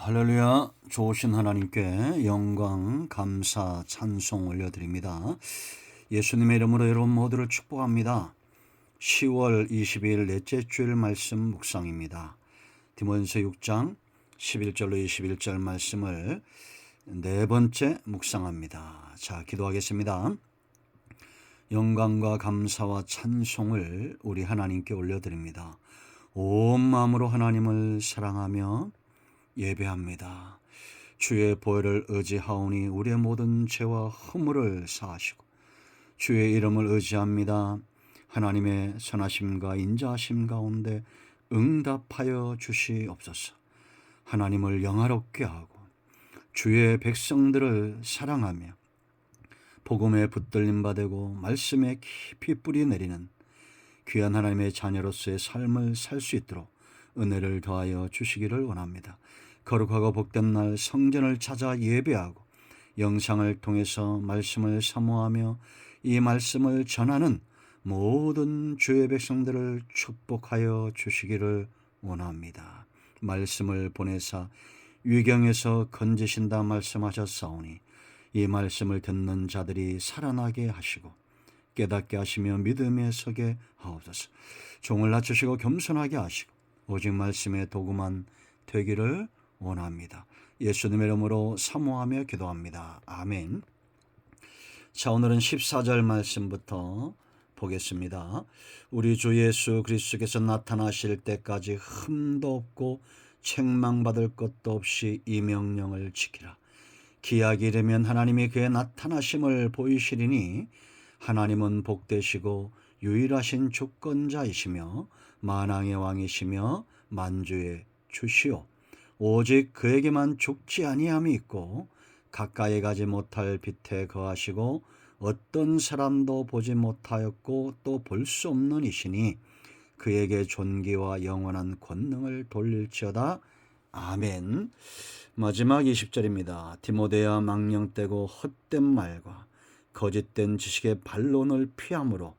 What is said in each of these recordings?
할렐루야. 좋으신 하나님께 영광, 감사, 찬송 올려드립니다. 예수님의 이름으로 여러분 모두를 축복합니다. 10월 22일 넷째 주일 말씀 묵상입니다. 디모데전서 6장 11절로 21절 말씀을 네 번째 묵상합니다. 자, 기도하겠습니다. 영광과 감사와 찬송을 우리 하나님께 올려드립니다. 온 마음으로 하나님을 사랑하며 예배합니다. 주의 보혈을 의지하오니 우리의 모든 죄와 허물을 사하시고 주의 이름을 의지합니다. 하나님의 선하심과 인자하심 가운데 응답하여 주시옵소서. 하나님을 영화롭게 하고 주의 백성들을 사랑하며 복음에 붙들림 받고 말씀에 깊이 뿌리 내리는 귀한 하나님의 자녀로서의 삶을 살 수 있도록 은혜를 더하여 주시기를 원합니다. 거룩하고 복된 날 성전을 찾아 예배하고 영상을 통해서 말씀을 사모하며 이 말씀을 전하는 모든 주의 백성들을 축복하여 주시기를 원합니다. 말씀을 보내사 위경에서 건지신다 말씀하셨사오니 이 말씀을 듣는 자들이 살아나게 하시고 깨닫게 하시며 믿음에 서게 하옵소서. 종을 낮추시고 겸손하게 하시고 오직 말씀의 도구만 되기를 원합니다. 예수님의 이름으로 사모하며 기도합니다. 아멘. 자, 오늘은 14절 말씀부터 보겠습니다. 우리 주 예수 그리스도께서 나타나실 때까지 흠도 없고 책망받을 것도 없이 이 명령을 지키라. 기약이 이르면 하나님이 그의 나타나심을 보이시리니 하나님은 복되시고 유일하신 주권자이시며 만왕의 왕이시며 만주의 주시오. 오직 그에게만 죽지 아니함이 있고 가까이 가지 못할 빛에 거하시고 어떤 사람도 보지 못하였고 또 볼 수 없는 이시니 그에게 존귀와 영원한 권능을 돌릴지어다. 아멘. 마지막 20절입니다. 디모데야, 망령되고 헛된 말과 거짓된 지식의 반론을 피함으로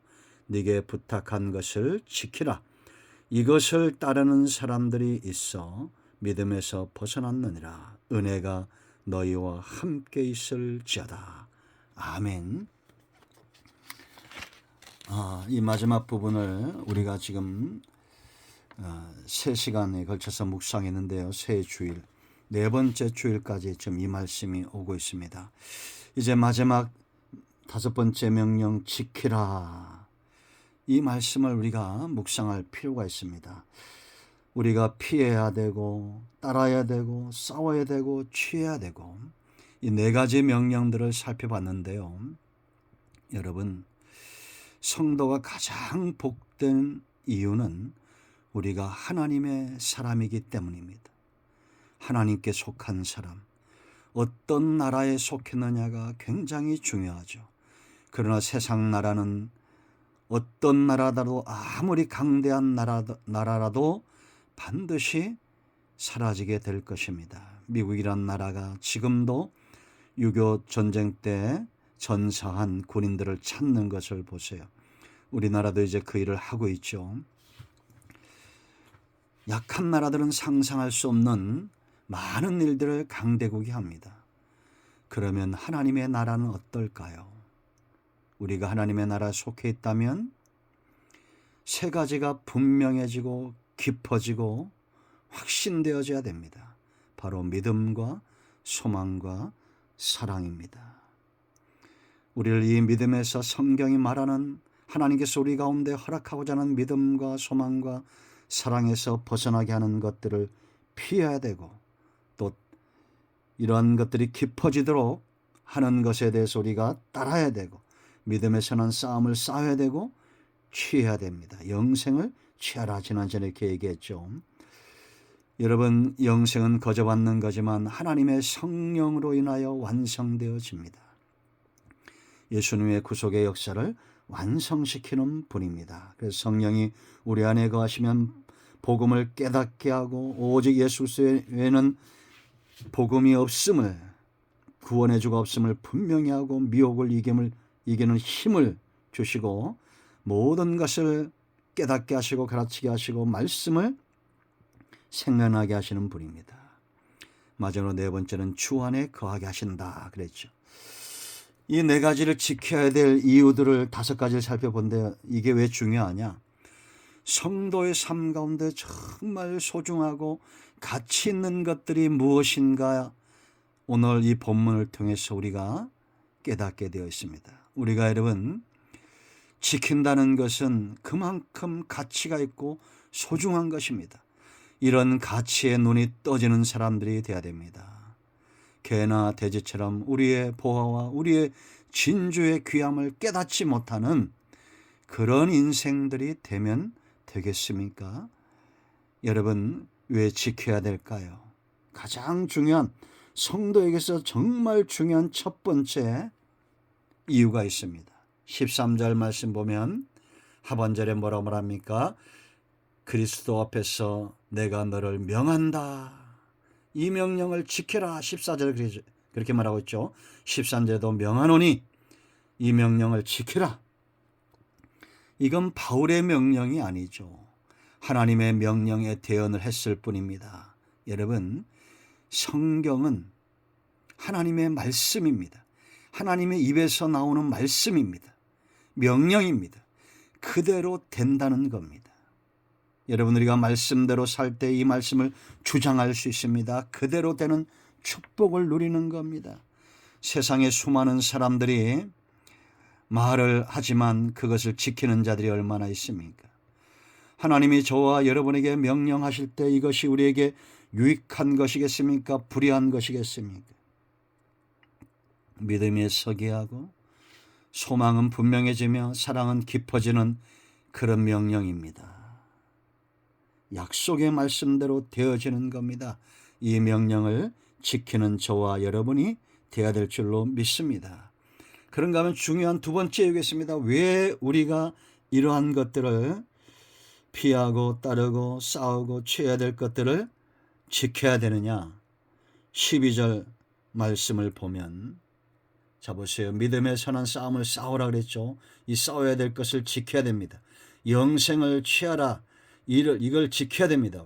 네게 부탁한 것을 지키라. 이것을 따르는 사람들이 있어 믿음에서 벗어났느니라. 은혜가 너희와 함께 있을지어다. 아멘. 이 마지막 부분을 우리가 지금 3시간에 걸쳐서 묵상했는데요. 새 주일, 네 번째 주일까지 지금 이 말씀이 오고 있습니다. 이제 마지막 5번째 명령 지키라. 이 말씀을 우리가 묵상할 필요가 있습니다. 우리가 피해야 되고 따라야 되고 싸워야 되고 취해야 되고 이 4가지 명령들을 살펴봤는데요. 여러분, 성도가 가장 복된 이유는 우리가 하나님의 사람이기 때문입니다. 하나님께 속한 사람, 어떤 나라에 속했느냐가 굉장히 중요하죠. 그러나 세상 나라는 어떤 나라라도 아무리 강대한 나라라도 반드시 사라지게 될 것입니다. 미국이란 나라가 지금도 6.25 전쟁 때 전사한 군인들을 찾는 것을 보세요. 우리나라도 이제 그 일을 하고 있죠. 약한 나라들은 상상할 수 없는 많은 일들을 강대국이 합니다. 그러면 하나님의 나라는 어떨까요? 우리가 하나님의 나라에 속해 있다면 3가지가 분명해지고 깊어지고 확신되어져야 됩니다. 바로 믿음과 소망과 사랑입니다. 우리를 이 믿음에서 성경이 말하는 하나님께서 우리 가운데 허락하고자 하는 믿음과 소망과 사랑에서 벗어나게 하는 것들을 피해야 되고 또 이러한 것들이 깊어지도록 하는 것에 대해서 우리가 따라야 되고 믿음의 선한 싸움을 싸워야 되고 취해야 됩니다. 영생을 취하라. 지난번에 이렇게 얘기했죠. 여러분, 영생은 거저 받는 거지만 하나님의 성령으로 인하여 완성되어집니다. 예수님의 구속의 역사를 완성시키는 분입니다. 그래서 성령이 우리 안에 거하시면 복음을 깨닫게 하고 오직 예수 외에는 복음이 없음을, 구원의 주가 없음을 분명히 하고 미혹을 이기는 힘을 주시고 모든 것을 깨닫게 하시고 가르치게 하시고 말씀을 생각나게 하시는 분입니다. 마지막으로 네 번째는 주 안에 거하게 하신다 그랬죠. 이 네 가지를 지켜야 될 이유들을 5가지를 살펴본데 이게 왜 중요하냐? 성도의 삶 가운데 정말 소중하고 가치 있는 것들이 무엇인가 오늘 이 본문을 통해서 우리가 깨닫게 되어 있습니다. 우리가 여러분 지킨다는 것은 그만큼 가치가 있고 소중한 것입니다. 이런 가치에 눈이 떠지는 사람들이 되어야 됩니다. 개나 돼지처럼 우리의 보화와 우리의 진주의 귀함을 깨닫지 못하는 그런 인생들이 되면 되겠습니까? 여러분, 왜 지켜야 될까요? 가장 중요한, 성도에게서 정말 중요한 첫 번째 이유가 있습니다. 13절 말씀 보면 하반절에 뭐라고 말합니까? 그리스도 앞에서 내가 너를 명한다. 이 명령을 지켜라. 14절에 그렇게 말하고 있죠. 13절에도 명하노니 이 명령을 지켜라. 이건 바울의 명령이 아니죠. 하나님의 명령에 대언을 했을 뿐입니다. 여러분, 성경은 하나님의 말씀입니다. 하나님의 입에서 나오는 말씀입니다. 명령입니다. 그대로 된다는 겁니다. 여러분, 우리가 말씀대로 살 때 이 말씀을 주장할 수 있습니다. 그대로 되는 축복을 누리는 겁니다. 세상에 수많은 사람들이 말을 하지만 그것을 지키는 자들이 얼마나 있습니까? 하나님이 저와 여러분에게 명령하실 때 이것이 우리에게 유익한 것이겠습니까? 불의한 것이겠습니까? 믿음에 서게 하고 소망은 분명해지며 사랑은 깊어지는 그런 명령입니다. 약속의 말씀대로 되어지는 겁니다. 이 명령을 지키는 저와 여러분이 되어야 될 줄로 믿습니다. 그런가 하면 중요한 두 번째 이유겠습니다. 왜 우리가 이러한 것들을 피하고 따르고 싸우고 취해야 될 것들을 지켜야 되느냐? 12절 말씀을 보면, 자 보세요. 믿음의 선한 싸움을 싸우라 그랬죠. 이 싸워야 될 것을 지켜야 됩니다. 영생을 취하라. 이걸 지켜야 됩니다.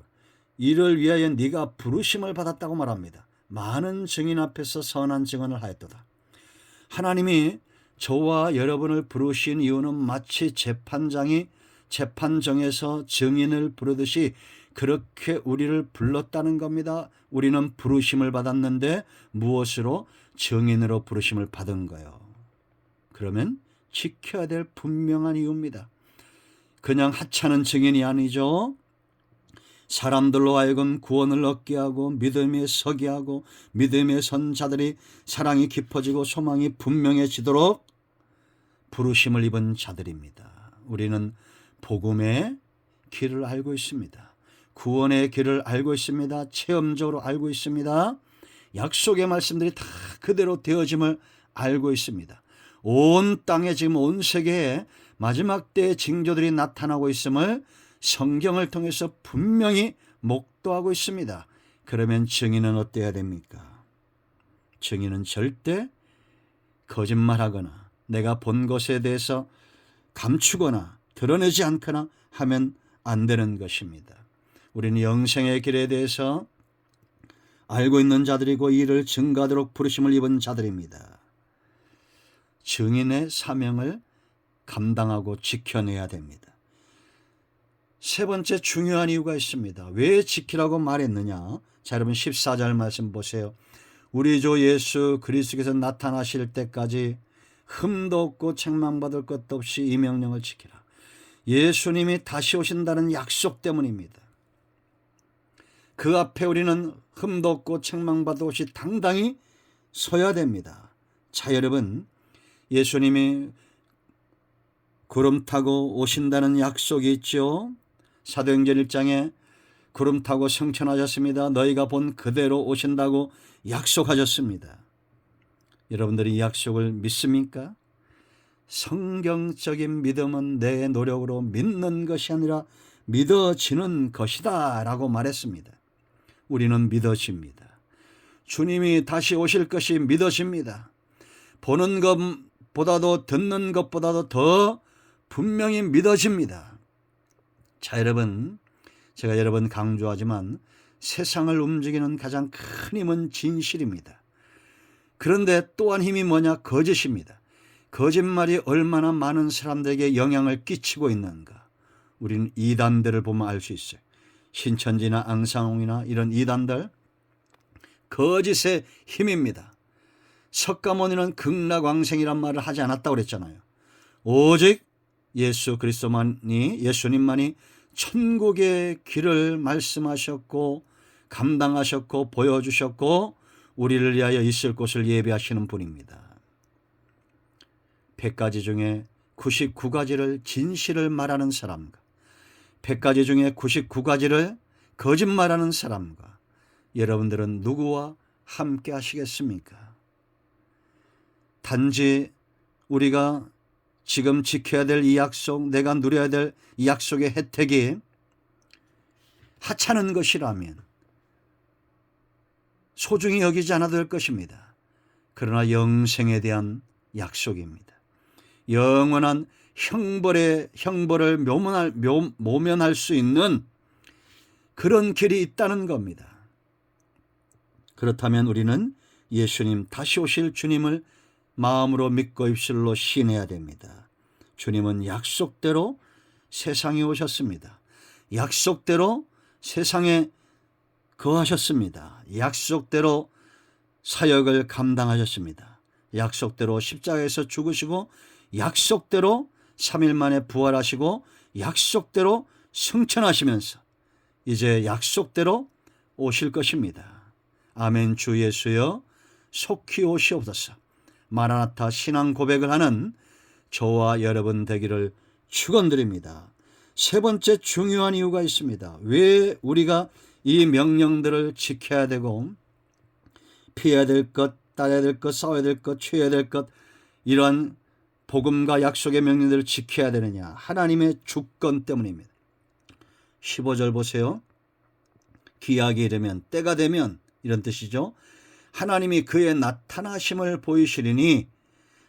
이를 위하여 네가 부르심을 받았다고 말합니다. 많은 증인 앞에서 선한 증언을 하였도다. 하나님이 저와 여러분을 부르신 이유는 마치 재판장이 재판정에서 증인을 부르듯이 그렇게 우리를 불렀다는 겁니다. 우리는 부르심을 받았는데 무엇으로? 증인으로 부르심을 받은 거예요. 그러면 지켜야 될 분명한 이유입니다. 그냥 하찮은 증인이 아니죠. 사람들로 하여금 구원을 얻게 하고 믿음에 서게 하고 믿음에 선 자들이 사랑이 깊어지고 소망이 분명해지도록 부르심을 입은 자들입니다. 우리는 복음의 길을 알고 있습니다. 구원의 길을 알고 있습니다. 체험적으로 알고 있습니다. 약속의 말씀들이 다 그대로 되어짐을 알고 있습니다. 온 땅에 지금 온 세계에 마지막 때의 징조들이 나타나고 있음을 성경을 통해서 분명히 목도하고 있습니다. 그러면 증인은 어때야 됩니까? 증인은 절대 거짓말하거나 내가 본 것에 대해서 감추거나 드러내지 않거나 하면 안 되는 것입니다. 우리는 영생의 길에 대해서 알고 있는 자들이고 이를 증거하도록 부르심을 입은 자들입니다. 증인의 사명을 감당하고 지켜내야 됩니다. 세 번째 중요한 이유가 있습니다. 왜 지키라고 말했느냐? 자, 여러분 14절 말씀 보세요. 우리 주 예수 그리스도께서 나타나실 때까지 흠도 없고 책망받을 것도 없이 이 명령을 지키라. 예수님이 다시 오신다는 약속 때문입니다. 그 앞에 우리는 흠도 없고 책망받을 것이 당당히 서야 됩니다. 자, 여러분, 예수님이 구름 타고 오신다는 약속이 있죠. 사도행전 1장에 구름 타고 승천하셨습니다. 너희가 본 그대로 오신다고 약속하셨습니다. 여러분들이 이 약속을 믿습니까? 성경적인 믿음은 내 노력으로 믿는 것이 아니라 믿어지는 것이다 라고 말했습니다. 우리는 믿어집니다. 주님이 다시 오실 것이 믿어집니다. 보는 것보다도 듣는 것보다도 더 분명히 믿어집니다. 자, 여러분, 제가 여러 번 강조하지만 세상을 움직이는 가장 큰 힘은 진실입니다. 그런데 또한 힘이 뭐냐? 거짓입니다. 거짓말이 얼마나 많은 사람들에게 영향을 끼치고 있는가? 우리는 이단들을 보면 알 수 있어요. 신천지나 앙상홍이나 이런 이단들, 거짓의 힘입니다. 석가모니는 극락왕생이란 말을 하지 않았다고 그랬잖아요. 오직 예수 그리스도만이, 예수님만이 천국의 길을 말씀하셨고 감당하셨고 보여주셨고 우리를 위하여 있을 곳을 예비하시는 분입니다. 100가지 중에 99가지를 진실을 말하는 사람과 100가지 중에 99가지를 거짓말하는 사람과 여러분들은 누구와 함께 하시겠습니까? 단지 우리가 지금 지켜야 될 이 약속, 내가 누려야 될 이 약속의 혜택이 하찮은 것이라면 소중히 여기지 않아도 될 것입니다. 그러나 영생에 대한 약속입니다. 영원한 형벌을 모면할 수 있는 그런 길이 있다는 겁니다. 그렇다면 우리는 예수님, 다시 오실 주님을 마음으로 믿고 입술로 신해야 됩니다. 주님은 약속대로 세상에 오셨습니다. 약속대로 세상에 거하셨습니다. 약속대로 사역을 감당하셨습니다. 약속대로 십자가에서 죽으시고 약속대로 3일 만에 부활하시고 약속대로 승천하시면서 이제 약속대로 오실 것입니다. 아멘. 주 예수여 속히 오시옵소서. 마라나타 신앙 고백을 하는 저와 여러분 되기를 축원드립니다. 세 번째 중요한 이유가 있습니다. 왜 우리가 이 명령들을 지켜야 되고 피해야 될 것, 따라야 될 것, 싸워야 될 것, 취해야 될 것, 이러한 복음과 약속의 명령들을 지켜야 되느냐? 하나님의 주권 때문입니다. 15절 보세요. 기약이 이르면, 때가 되면, 이런 뜻이죠. 하나님이 그의 나타나심을 보이시리니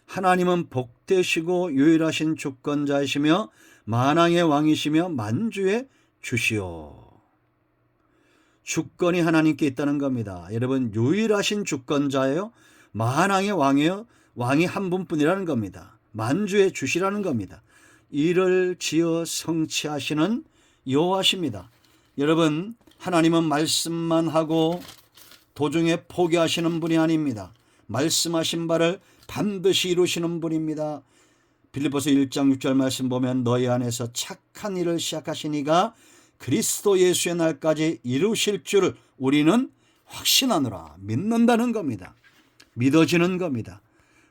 하나님은 복되시고 유일하신 주권자이시며 만왕의 왕이시며 만주의 주시오. 주권이 하나님께 있다는 겁니다. 여러분, 유일하신 주권자예요. 만왕의 왕이에요. 왕이 한 분뿐이라는 겁니다. 만주의 주시라는 겁니다. 이를 지어 성취하시는 여호와십니다. 여러분, 하나님은 말씀만 하고 도중에 포기하시는 분이 아닙니다. 말씀하신 바를 반드시 이루시는 분입니다. 빌립보서 1장 6절 말씀 보면 너희 안에서 착한 일을 시작하신 이가 그리스도 예수의 날까지 이루실 줄을 우리는 확신하노라. 믿는다는 겁니다. 믿어지는 겁니다.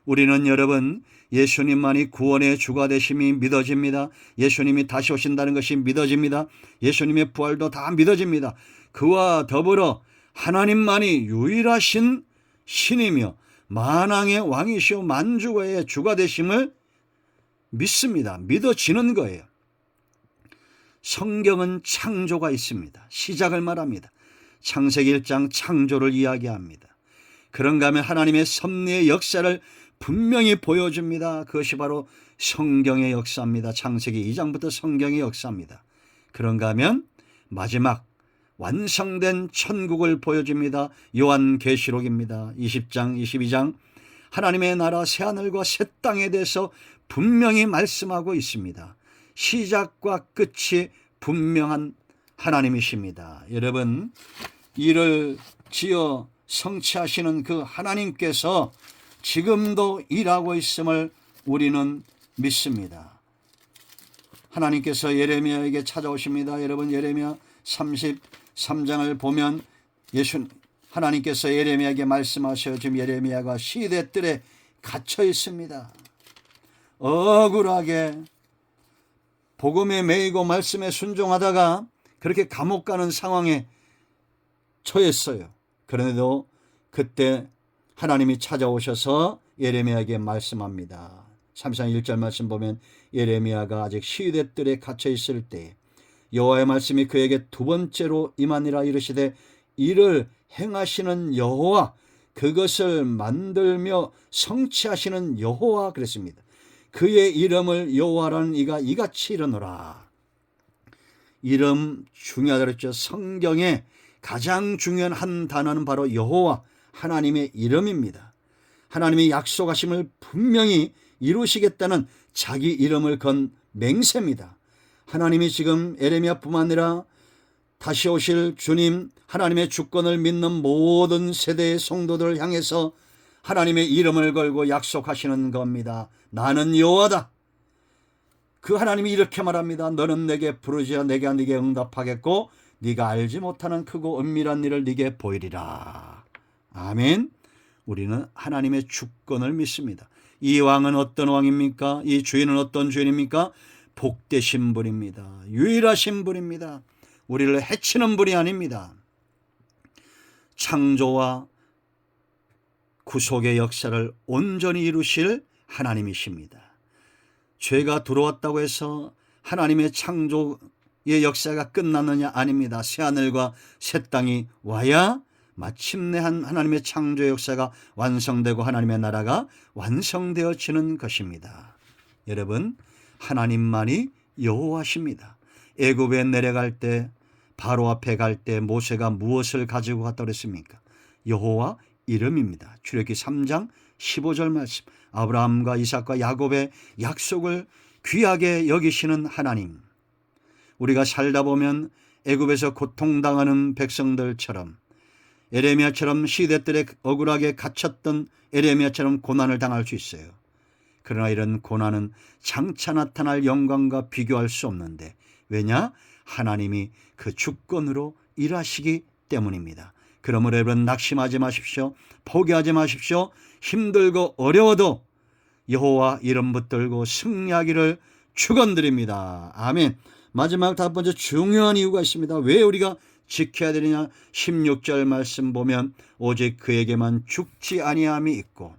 우리는 여러분 예수님만이 구원의 주가 되심이 믿어집니다. 예수님이 다시 오신다는 것이 믿어집니다. 예수님의 부활도 다 믿어집니다. 그와 더불어 하나님만이 유일하신 신이며 만왕의 왕이시오 만주의 주가 되심을 믿습니다. 믿어지는 거예요. 성경은 창조가 있습니다. 시작을 말합니다. 창세기 1장 창조를 이야기합니다. 그런가 하면 하나님의 섭리의 역사를 분명히 보여줍니다. 그것이 바로 성경의 역사입니다. 창세기 2장부터 성경의 역사입니다. 그런가 하면 마지막 완성된 천국을 보여줍니다. 요한계시록입니다. 20장, 22장 하나님의 나라 새하늘과 새 땅에 대해서 분명히 말씀하고 있습니다. 시작과 끝이 분명한 하나님이십니다. 여러분, 이를 지어 성취하시는 그 하나님께서 지금도 일하고 있음을 우리는 믿습니다. 하나님께서 예레미야에게 찾아오십니다. 여러분, 예레미야 33장을 보면 하나님께서 예레미야에게 말씀하셔. 지금 예레미야가 시대뜰에 갇혀 있습니다. 억울하게 복음에 매이고 말씀에 순종하다가 그렇게 감옥 가는 상황에 처했어요. 그런데도 그때 하나님이 찾아오셔서 예레미야에게 말씀합니다. 33장 1절 말씀 보면 예레미야가 아직 시대뜰에 갇혀 있을 때 여호와의 말씀이 그에게 두 번째로 임하니라 이르시되 이를 행하시는 여호와 그것을 만들며 성취하시는 여호와 그랬습니다. 그의 이름을 여호와라는 이가 이같이 이르노라. 이름 중요하다 그랬죠. 성경에 가장 중요한 한 단어는 바로 여호와 하나님의 이름입니다. 하나님의 약속하심을 분명히 이루시겠다는 자기 이름을 건 맹세입니다. 하나님이 지금 에레미야뿐만 아니라 다시 오실 주님 하나님의 주권을 믿는 모든 세대의 성도들을 향해서 하나님의 이름을 걸고 약속하시는 겁니다. 나는 여호와다. 그 하나님이 이렇게 말합니다. 너는 내게 부르짖어 내가 네게 응답하겠고 네가 알지 못하는 크고 은밀한 일을 네게 보이리라. 아멘. 우리는 하나님의 주권을 믿습니다. 이 왕은 어떤 왕입니까? 이 주인은 어떤 주인입니까? 복되신 분입니다. 유일하신 분입니다. 우리를 해치는 분이 아닙니다. 창조와 구속의 역사를 온전히 이루실 하나님이십니다. 죄가 들어왔다고 해서 하나님의 창조의 역사가 끝났느냐? 아닙니다. 새하늘과 새 땅이 와야 마침내 하나님의 창조 역사가 완성되고 하나님의 나라가 완성되어지는 것입니다. 여러분, 하나님만이 여호와십니다. 애굽에 내려갈 때 바로 앞에 갈 때 모세가 무엇을 가지고 갔다고 그랬습니까? 여호와 이름입니다. 출애굽기 3장 15절 말씀. 아브라함과 이삭과 야곱의 약속을 귀하게 여기시는 하나님. 우리가 살다 보면 애굽에서 고통당하는 백성들처럼 에레미야처럼 시대들에 억울하게 갇혔던 에레미야처럼 고난을 당할 수 있어요. 그러나 이런 고난은 장차 나타날 영광과 비교할 수 없는데 왜냐? 하나님이 그 주권으로 일하시기 때문입니다. 그러므로 여러분 낙심하지 마십시오. 포기하지 마십시오. 힘들고 어려워도 여호와 이름 붙들고 승리하기를 축원드립니다. 아멘. 마지막 다섯 번째 중요한 이유가 있습니다. 왜 우리가 지켜야 되느냐? 16절 말씀 보면 오직 그에게만 죽지 아니함이 있고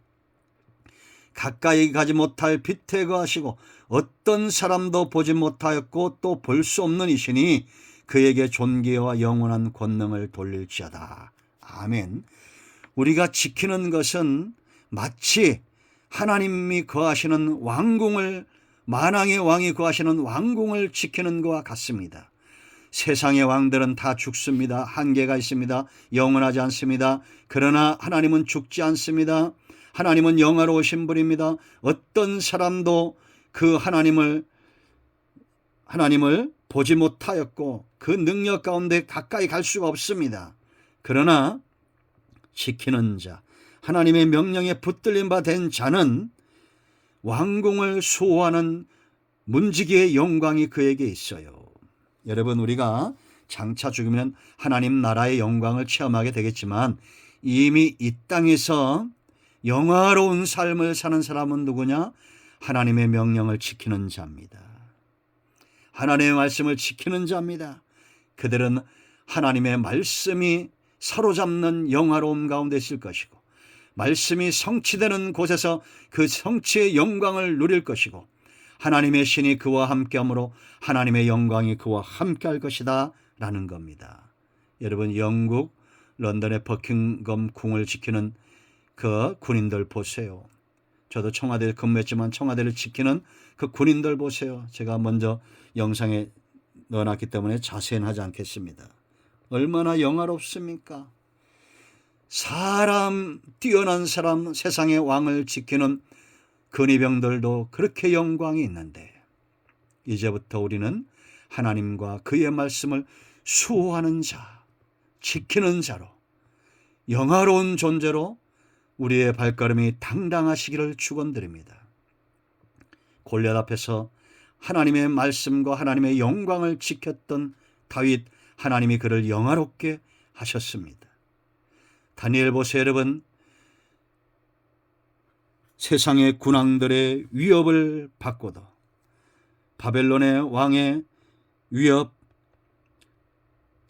가까이 가지 못할 빛에 거하시고 어떤 사람도 보지 못하였고 또 볼 수 없는 이시니 그에게 존귀와 영원한 권능을 돌릴지어다. 아멘. 우리가 지키는 것은 마치 하나님이 거하시는 왕궁을 만왕의 왕이 거하시는 왕궁을 지키는 것과 같습니다. 세상의 왕들은 다 죽습니다. 한계가 있습니다. 영원하지 않습니다. 그러나 하나님은 죽지 않습니다. 하나님은 영화로우신 분입니다. 어떤 사람도 그 하나님을 보지 못하였고 그 능력 가운데 가까이 갈 수가 없습니다. 그러나 지키는 자, 하나님의 명령에 붙들린 바 된 자는 왕궁을 수호하는 문지기의 영광이 그에게 있어요. 여러분, 우리가 장차 죽으면 하나님 나라의 영광을 체험하게 되겠지만 이미 이 땅에서 영화로운 삶을 사는 사람은 누구냐? 하나님의 명령을 지키는 자입니다. 하나님의 말씀을 지키는 자입니다. 그들은 하나님의 말씀이 사로잡는 영화로움 가운데 있을 것이고 말씀이 성취되는 곳에서 그 성취의 영광을 누릴 것이고 하나님의 신이 그와 함께하므로 하나님의 영광이 그와 함께할 것이다 라는 겁니다. 여러분, 영국 런던의 버킹엄 궁을 지키는 그 군인들 보세요. 저도 청와대에 근무했지만 청와대를 지키는 그 군인들 보세요. 제가 먼저 영상에 넣어놨기 때문에 자세히는 하지 않겠습니다. 얼마나 영화롭습니까? 뛰어난 사람, 세상의 왕을 지키는 근위병들도 그렇게 영광이 있는데 이제부터 우리는 하나님과 그의 말씀을 수호하는 자, 지키는 자로 영화로운 존재로 우리의 발걸음이 당당하시기를 축원드립니다. 골리앗 앞에서 하나님의 말씀과 하나님의 영광을 지켰던 다윗, 하나님이 그를 영화롭게 하셨습니다. 다니엘 보세요, 여러분. 세상의 군왕들의 위협을 받고도 바벨론의 왕의 위협,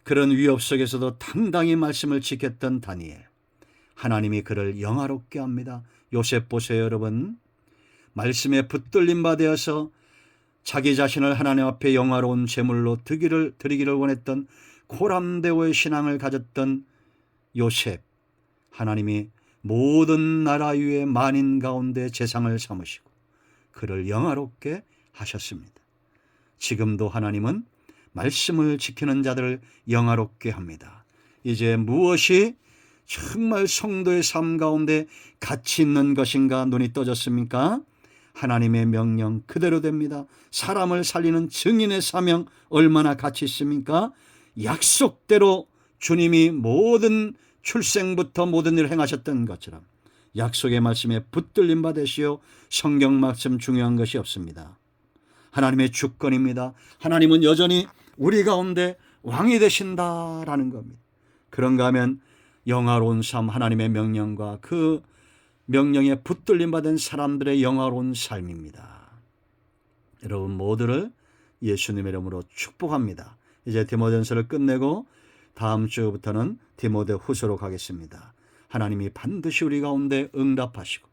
그런 위협 속에서도 당당히 말씀을 지켰던 다니엘, 하나님이 그를 영화롭게 합니다. 요셉 보세요, 여러분. 말씀에 붙들림 바 되어서 자기 자신을 하나님 앞에 영화로운 제물로 드리기를 원했던 고람대오의 신앙을 가졌던 요셉, 하나님이 모든 나라 위의 만인 가운데 재상을 삼으시고 그를 영화롭게 하셨습니다. 지금도 하나님은 말씀을 지키는 자들을 영화롭게 합니다. 이제 무엇이 정말 성도의 삶 가운데 가치 있는 것인가 눈이 떠졌습니까? 하나님의 명령 그대로 됩니다. 사람을 살리는 증인의 사명 얼마나 가치 있습니까? 약속대로 주님이 모든 출생부터 모든 일을 행하셨던 것처럼 약속의 말씀에 붙들림 받으시오. 성경 말씀 중요한 것이 없습니다. 하나님의 주권입니다. 하나님은 여전히 우리 가운데 왕이 되신다라는 겁니다. 그런가 하면 영화로운 삶, 하나님의 명령과 그 명령에 붙들림 받은 사람들의 영화로운 삶입니다. 여러분 모두를 예수님의 이름으로 축복합니다. 이제 디모데전서를 끝내고 다음 주부터는 디모데후서로 가겠습니다. 하나님이 반드시 우리 가운데 응답하시고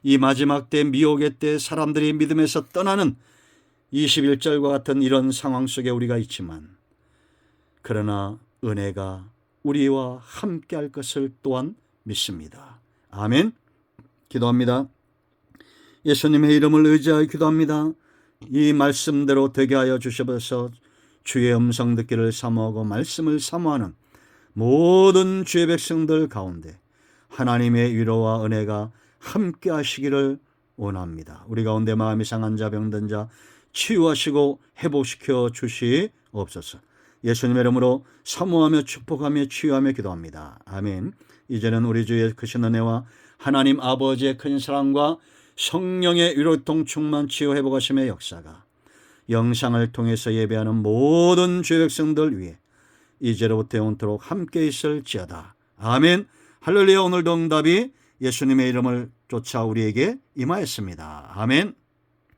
이 마지막 때 미혹의 때 사람들이 믿음에서 떠나는 21절과 같은 이런 상황 속에 우리가 있지만 그러나 은혜가 우리와 함께 할 것을 또한 믿습니다. 아멘. 기도합니다. 예수님의 이름을 의지하여 기도합니다. 이 말씀대로 되게 하여 주셔서 주의 음성 듣기를 사모하고 말씀을 사모하는 모든 주의 백성들 가운데 하나님의 위로와 은혜가 함께 하시기를 원합니다. 우리 가운데 마음이 상한 자 병든 자 치유하시고 회복시켜 주시옵소서. 예수님의 이름으로 사모하며 축복하며 치유하며 기도합니다. 아멘. 이제는 우리 주의 크신 은혜와 하나님 아버지의 큰 사랑과 성령의 위로통 충만 치유 회복하심의 역사가 영상을 통해서 예배하는 모든 주의 백성들 위해 이제로부터 영원토록 함께 있을지어다. 아멘. 할렐루야. 오늘도 응답이 예수님의 이름을 쫓아 우리에게 임하였습니다. 아멘.